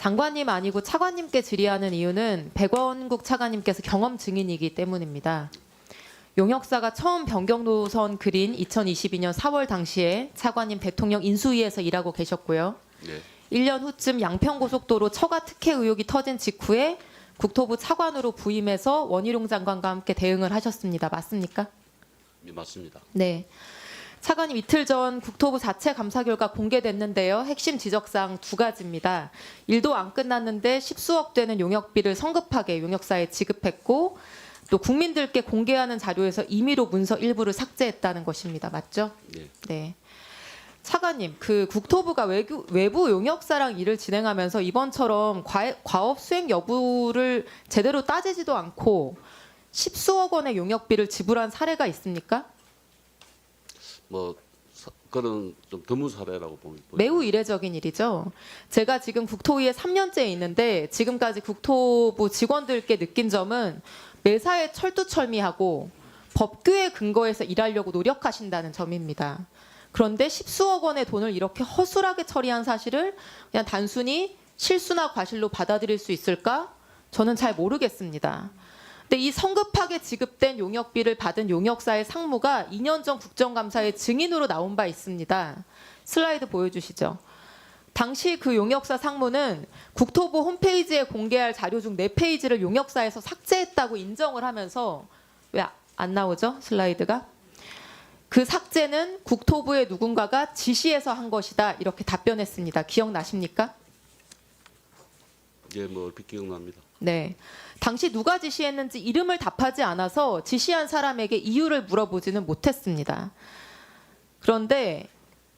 장관님 아니고 차관님께 질의하는 이유는 백원국 차관님께서 경험 증인이기 때문입니다. 용역사가 처음 변경 노선 그린 2022년 4월 당시에 차관님 대통령 인수위에서 일하고 계셨고요. 네. 1년 후쯤 양평고속도로 처가 특혜 의혹이 터진 직후에 국토부 차관으로 부임해서 원희룡 장관과 함께 대응을 하셨습니다. 맞습니까? 네, 맞습니다. 네. 차관님 이틀 전 국토부 자체 감사 결과 공개됐는데요. 핵심 지적사항 두 가지입니다. 일도 안 끝났는데 십수억 되는 용역비를 성급하게 용역사에 지급했고 또 국민들께 공개하는 자료에서 임의로 문서 일부를 삭제했다는 것입니다. 맞죠? 네. 네. 차관님, 그 국토부가 외부 용역사랑 일을 진행하면서 이번처럼 과업 수행 여부를 제대로 따지지도 않고 십수억 원의 용역비를 지불한 사례가 있습니까? 그런 좀 드문 사례라고 봅니다. 매우 이례적인 일이죠. 제가 지금 국토위에 3년째 있는데 지금까지 국토부 직원들께 느낀 점은 매사에 철두철미하고 법규에 근거해서 일하려고 노력하신다는 점입니다. 그런데 십수억 원의 돈을 이렇게 허술하게 처리한 사실을 그냥 단순히 실수나 과실로 받아들일 수 있을까? 저는 잘 모르겠습니다. 근데 이 성급하게 지급된 용역비를 받은 용역사의 상무가 2년 전 국정감사에 증인으로 나온 바 있습니다. 슬라이드 보여주시죠. 당시 그 용역사 상무는 국토부 홈페이지에 공개할 자료 중 4페이지를 용역사에서 삭제했다고 인정을 하면서 왜 안 나오죠? 슬라이드가. 그 삭제는 국토부의 누군가가 지시해서 한 것이다. 이렇게 답변했습니다. 기억나십니까? 예, 얼핏 기억납니다. 네. 당시 누가 지시했는지 이름을 답하지 않아서 지시한 사람에게 이유를 물어보지는 못했습니다. 그런데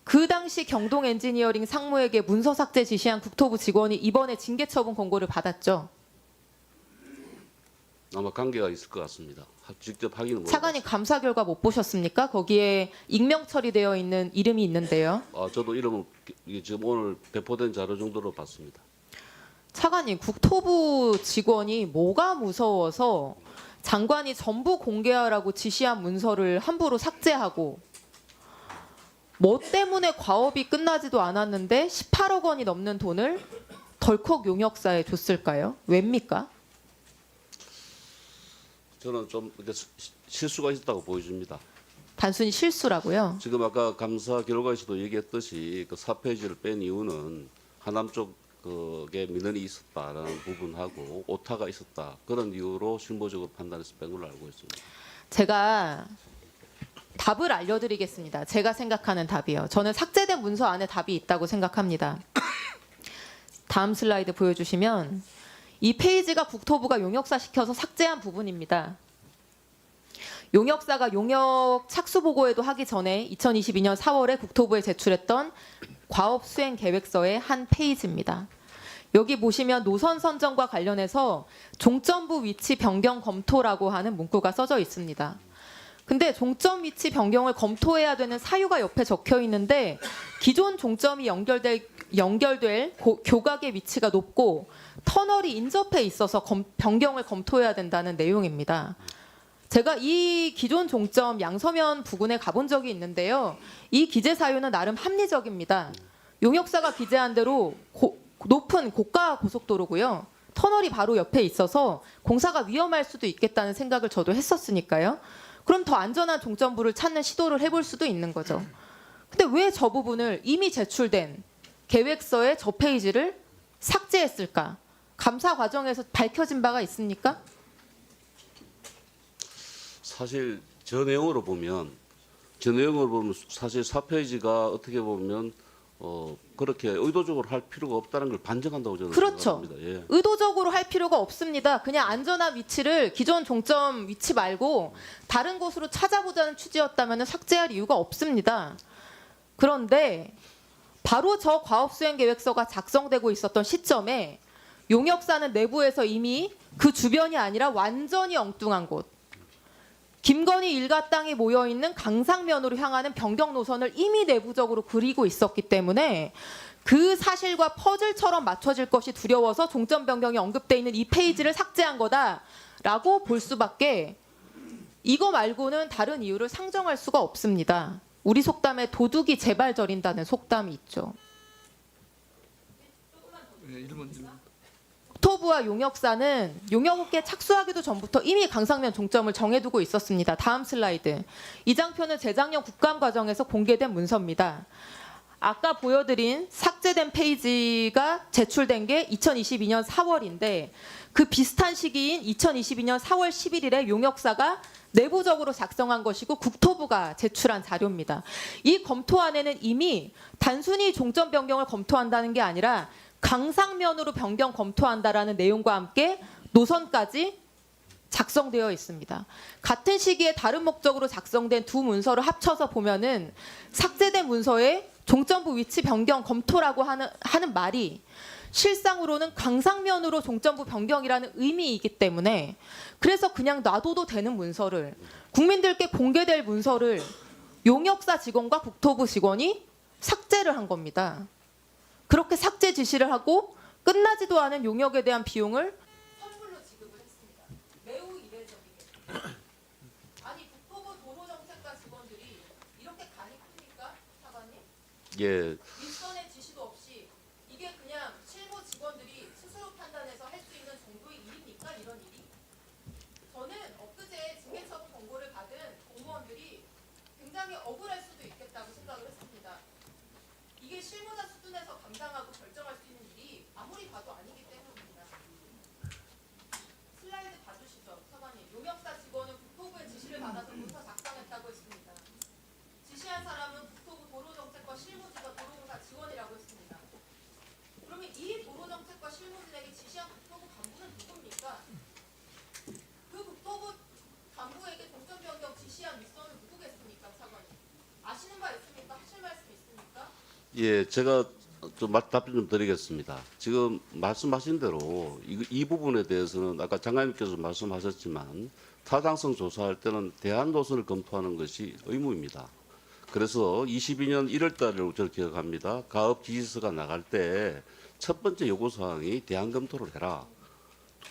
그 당시 경동 엔지니어링 상무에게 문서 삭제 지시한 국토부 직원이 이번에 징계 처분 권고를 받았죠. 아마 관계가 있을 것 같습니다. 직접 확인은 못 차관님 감사 결과 못 보셨습니까? 거기에 익명 처리되어 있는 이름이 있는데요. 저도 이름은 지금 오늘 배포된 자료 정도로 봤습니다. 차관님, 국토부 직원이 뭐가 무서워서 장관이 전부 공개하라고 지시한 문서를 함부로 삭제하고 뭐 때문에 과업이 끝나지도 않았는데 18억 원이 넘는 돈을 덜컥 용역사에 줬을까요? 왜입니까? 저는 좀 실수가 있었다고 보여집니다. 단순히 실수라고요? 지금 아까 감사 결과에서도 얘기했듯이 그 4페이지를 뺀 이유는 하남 쪽에 민원이 있었다라는 부분하고 오타가 있었다. 그런 이유로 실무적으로 판단해서 뺀 걸로 알고 있습니다. 제가 답을 알려드리겠습니다. 제가 생각하는 답이요. 저는 삭제된 문서 안에 답이 있다고 생각합니다. 다음 슬라이드 보여주시면 이 페이지가 국토부가 용역사 시켜서 삭제한 부분입니다. 용역사가 용역 착수 보고에도 하기 전에 2022년 4월에 국토부에 제출했던 과업 수행 계획서의 한 페이지입니다. 여기 보시면 노선 선정과 관련해서 종점부 위치 변경 검토라고 하는 문구가 써져 있습니다. 근데 종점 위치 변경을 검토해야 되는 사유가 옆에 적혀 있는데 기존 종점이 연결될 교각의 위치가 높고 터널이 인접해 있어서 변경을 검토해야 된다는 내용입니다. 제가 이 기존 종점 양서면 부근에 가본 적이 있는데요. 이 기재 사유는 나름 합리적입니다. 용역사가 기재한 대로 높은 고가 고속도로고요. 터널이 바로 옆에 있어서 공사가 위험할 수도 있겠다는 생각을 저도 했었으니까요. 그럼 더 안전한 종점부를 찾는 시도를 해볼 수도 있는 거죠. 근데 왜 저 부분을 이미 제출된 계획서의 저 페이지를 삭제했을까? 감사 과정에서 밝혀진 바가 있습니까? 사실 저 내용으로 보면 사실 4페이지가 어떻게 보면 그렇게 의도적으로 할 필요가 없다는 걸 반증한다고 저는 그렇죠. 생각합니다. 예. 의도적으로 할 필요가 없습니다. 그냥 안전한 위치를 기존 종점 위치 말고 다른 곳으로 찾아보자는 취지였다면 삭제할 이유가 없습니다. 그런데 바로 저 과업수행계획서가 작성되고 있었던 시점에 용역사는 내부에서 이미 그 주변이 아니라 완전히 엉뚱한 곳, 김건희 일가 땅이 모여있는 강상면으로 향하는 변경 노선을 이미 내부적으로 그리고 있었기 때문에 그 사실과 퍼즐처럼 맞춰질 것이 두려워서 종점 변경이 언급돼 있는 이 페이지를 삭제한 거다라고 볼 수밖에 이거 말고는 다른 이유를 상정할 수가 없습니다. 우리 속담에 도둑이 제발 저린다는 속담이 있죠. 예, 1번. 국토부와 용역사는 용역업계 착수하기도 전부터 이미 강상면 종점을 정해두고 있었습니다. 다음 슬라이드. 이 장표는 재작년 국감 과정에서 공개된 문서입니다. 아까 보여드린 삭제된 페이지가 제출된 게 2022년 4월인데 그 비슷한 시기인 2022년 4월 11일에 용역사가 내부적으로 작성한 것이고 국토부가 제출한 자료입니다. 이 검토안에는 이미 단순히 종점 변경을 검토한다는 게 아니라 강상면으로 변경 검토한다라는 내용과 함께 노선까지 작성되어 있습니다. 같은 시기에 다른 목적으로 작성된 두 문서를 합쳐서 보면은 삭제된 문서에 종점부 위치 변경 검토라고 하는 말이 실상으로는 강상면으로 종점부 변경이라는 의미이기 때문에 그래서 그냥 놔둬도 되는 문서를 국민들께 공개될 문서를 용역사 직원과 국토부 직원이 삭제를 한 겁니다. 그렇게 삭제 지시를 하고 끝나지도 않은 용역에 대한 비용을 선불로 지급을 했습니다. 매우 이례적이게. 아니 국토부 도로정책과 직원들이 이렇게 간이 큽니까, 차관님? 예, 윗선의 지시도 없이 이게 그냥 실무 직원들이 스스로 판단해서 할 수 있는 정도의 일입니까, 이런 일이? 저는 엊그제 징계처분 권고를 받은 공무원들이 굉장히 억울할 수도 있겠다고 생각을 했습니다. 이게 실무자 수준에서 감당하고 결정할 수 있는 일이 아무리 봐도 아니기 때문입니다. 슬라이드 봐주시죠, 차관님. 용역사 직원은 국토부의 지시를 받아서 문서 작성했다고 했습니다. 지시한 사람은 국토부 도로정책과 실무지가 도로공사 직원이라고 했습니다. 그러면 이 도로정책과 실무진에게 지시한 국토부 간부는 누굽니까? 그 국토부 간부에게 종점 변경 지시한 윗선은 누구겠습니까, 차관님? 아시는 바 있습니까? 하실 말씀 있습니까? 예, 제가 좀 답변 좀 드리겠습니다. 지금 말씀하신 대로 이 부분에 대해서는 아까 장관님께서 말씀하셨지만 타당성 조사할 때는 대안 노선을 검토하는 것이 의무입니다. 그래서 22년 1월 달을 저는 기억합니다. 가업 지시서가 나갈 때 첫 번째 요구사항이 대안 검토를 해라.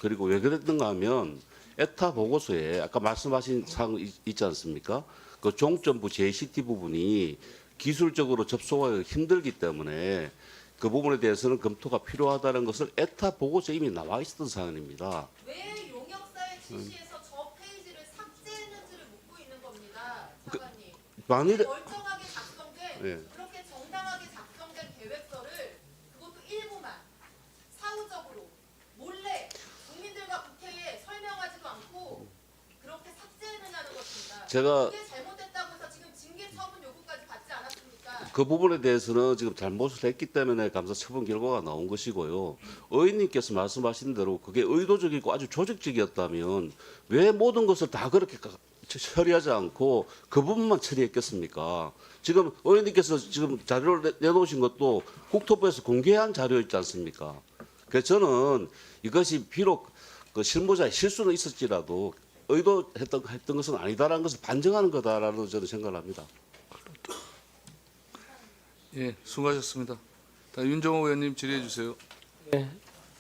그리고 왜 그랬는가 하면 에타 보고서에 아까 말씀하신 사항 있지 않습니까? 그 종점부 JCT 부분이 기술적으로 접속하기 힘들기 때문에 그 부분에 대해서는 검토가 필요하다는 것을 에타 보고서에 이미 나와 있었던 사안입니다. 왜 용역사의 지시에서 저 페이지를 삭제했는지를 묻고 있는 겁니다, 차관님. 만일에 멀쩡하게 작성된 예. 그렇게 정당하게 작성된 계획서를 그것도 일부만 사후적으로 몰래 국민들과 국회에 설명하지도 않고 그렇게 삭제했느냐는 것입니다. 제가 그게 잘못됐다고 해서 지금 징계 처분 요구까지 받지 않았습니까? 그 부분에 대해서는 지금 잘못을 했기 때문에 감사 처분 결과가 나온 것이고요. 의원님께서 말씀하신 대로 그게 의도적이고 아주 조직적이었다면 왜 모든 것을 다 그렇게 처리하지 않고 그 부분만 처리했겠습니까? 지금 의원님께서 지금 자료를 내놓으신 것도 국토부에서 공개한 자료였지 않습니까? 그래서 저는 이것이 비록 그 실무자의 실수는 있었지라도 의도했던 것은 아니다라는 것을 반증하는 거다라고 저는 생각을 합니다. 예, 수고하셨습니다. 다 윤정호 의원님 질의해 주세요. 네,